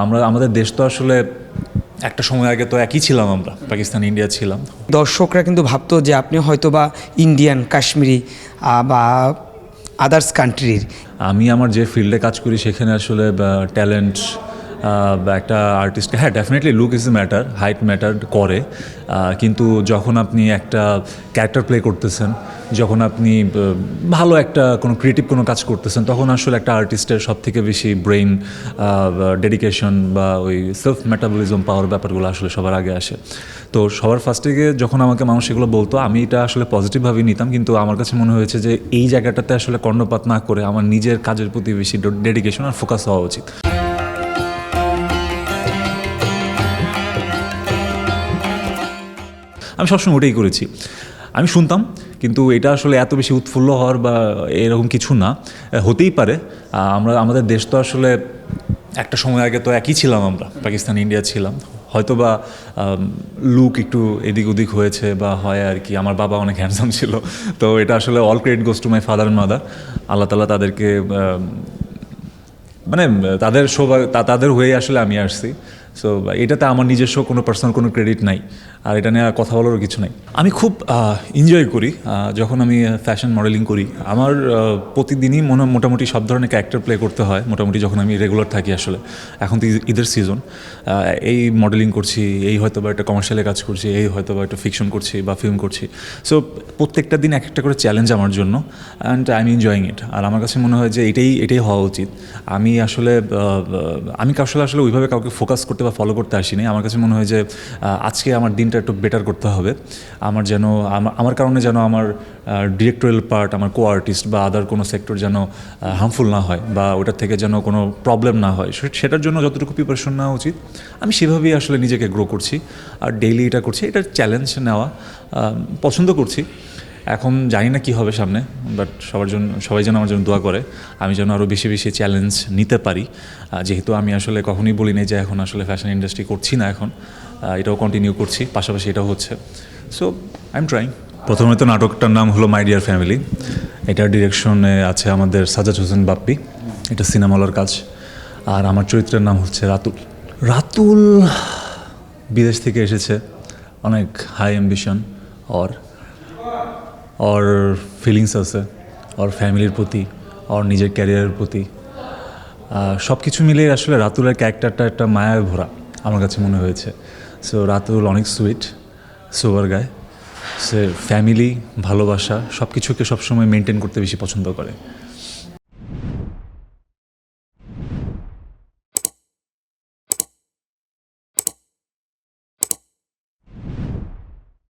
আমরা আমাদের দেশ তো আসলে একটা সময় আগে তো একই ছিলাম, আমরা পাকিস্তান ইন্ডিয়া ছিলাম। দর্শকরা কিন্তু ভাবতো যে আপনি হয়তো বা ইন্ডিয়ান, কাশ্মীরি বা আদার্স কান্ট্রির। আমি আমার যে ফিল্ডে কাজ করি সেখানে আসলে ট্যালেন্ট বা একটা আর্টিস্টকে, হ্যাঁ definitely look is matter, height matter করে, কিন্তু যখন আপনি একটা ক্যারেক্টার প্লে করতেছেন, যখন আপনি ভালো একটা কোনো ক্রিয়েটিভ কোনো কাজ করতেছেন, তখন আসলে একটা আর্টিস্টের সব থেকে বেশি ব্রেইন, ডেডিকেশন বা ওই সেলফ মেটাবলিজম পাওয়ার ব্যাপারগুলো আসলে সবার আগে আসে। তো সবার ফার্স্টে গিয়ে যখন আমাকে মানুষ এগুলো বলতো, আমি এটা আসলে পজিটিভভাবেই নিতাম, কিন্তু আমার কাছে মনে হয়েছে যে এই জায়গাটাতে আসলে কর্ণপাত না করে আমার নিজের কাজের প্রতি বেশি ডেডিকেশন আর ফোকাস হওয়া উচিত। আমি সবসময় ওটাই করেছি। আমি শুনতাম, কিন্তু এটা আসলে এত বেশি উৎফুল্ল হওয়ার বা এরকম কিছু না। হতেই পারে, আমাদের দেশ তো আসলে একটা সময় আগে তো একই ছিলাম, আমরা পাকিস্তান ইন্ডিয়া ছিলাম। হয়তো বা লুক একটু এদিক ওদিক হয়েছে বা হয় আর কি। আমার বাবা অনেক হ্যান্ডসাম ছিল, তো এটা আসলে all credit goes to my father and mother. Allah তাআলা তাদেরকে মানে তাদের হয়ে আসলে আমি আসছি। সো এটাতে আমার নিজস্ব কোনো পার্সোনাল কোনো ক্রেডিট নাই, আর এটা নিয়ে কথা বলারও কিছু নাই। আমি খুব এনজয় করি যখন আমি ফ্যাশন মডেলিং করি। আমার প্রতিদিনই মোটামুটি সব ধরনের ক্যারেক্টার প্লে করতে হয় মোটামুটি, যখন আমি রেগুলার থাকি। আসলে এখন তো ঈদের সিজন, এই মডেলিং করছি, এই হয়তো বা একটা কমার্শিয়ালে কাজ করছি, এই হয়তো বা একটা ফিকশন করছি বা ফিল্ম করছি। সো প্রত্যেকটা দিন এক একটা করে চ্যালেঞ্জ আমার জন্য, and I am enjoying it. আর আমার কাছে মনে হয় যে এটাই হওয়া উচিত। আমি আসলে ওইভাবে কাউকে ফোকাস করতে বা ফলো করতে আসিনি। আমার কাছে মনে হয় যে আজকে আমার দিনটা একটু বেটার করতে হবে। আমার কারণে যেন আমার ডিরেক্টোরিয়াল পার্ট, আমার কো আর্টিস্ট বা আদার কোনো সেক্টর যেন হার্মফুল না হয়, বা ওটার থেকে যেন কোনো প্রবলেম না হয়, সেটার জন্য যতটুকু প্রিপারেশন নেওয়া উচিত আমি সেভাবেই আসলে নিজেকে গ্রো করছি। আর ডেইলি এটা করছি, এটা চ্যালেঞ্জ নেওয়া পছন্দ করছি। এখন জানি না কী হবে সামনে, বাট সবাই যেন আমার জন্য দোয়া করে, আমি যেন আরও বেশি বেশি চ্যালেঞ্জ নিতে পারি। যেহেতু আমি আসলে কখনোই বলি নাই যে এখন আসলে ফ্যাশন ইন্ডাস্ট্রি করছি না, এখন এটাও কন্টিনিউ করছি, পাশাপাশি এটাও হচ্ছে। So I am trying. প্রথমে তো নাটকটার নাম হলো মাই ডিয়ার ফ্যামিলি। এটার ডিরেকশনে আছে আমাদের সাজ্জাদ হোসেন বাপ্পি, এটা সিনেমালার কাজ। আর আমার চরিত্রের নাম হচ্ছে রাতুল। রাতুল বিদেশ থেকে এসেছে, অনেক হাই অ্যাম্বিশন, ওর ফিলিংস আছে, ওর ফ্যামিলির প্রতি, ওর নিজের ক্যারিয়ারের প্রতি। সব কিছু মিলিয়ে আসলে রাতুলের ক্যারেক্টারটা একটা মায়ায় ভরা আমার কাছে মনে হয়েছে। সো রাতুল অনেক সুইট, সোবার গায়। সে ফ্যামিলি, ভালোবাসা সব কিছুকে সবসময় মেনটেন করতে বেশি পছন্দ করে।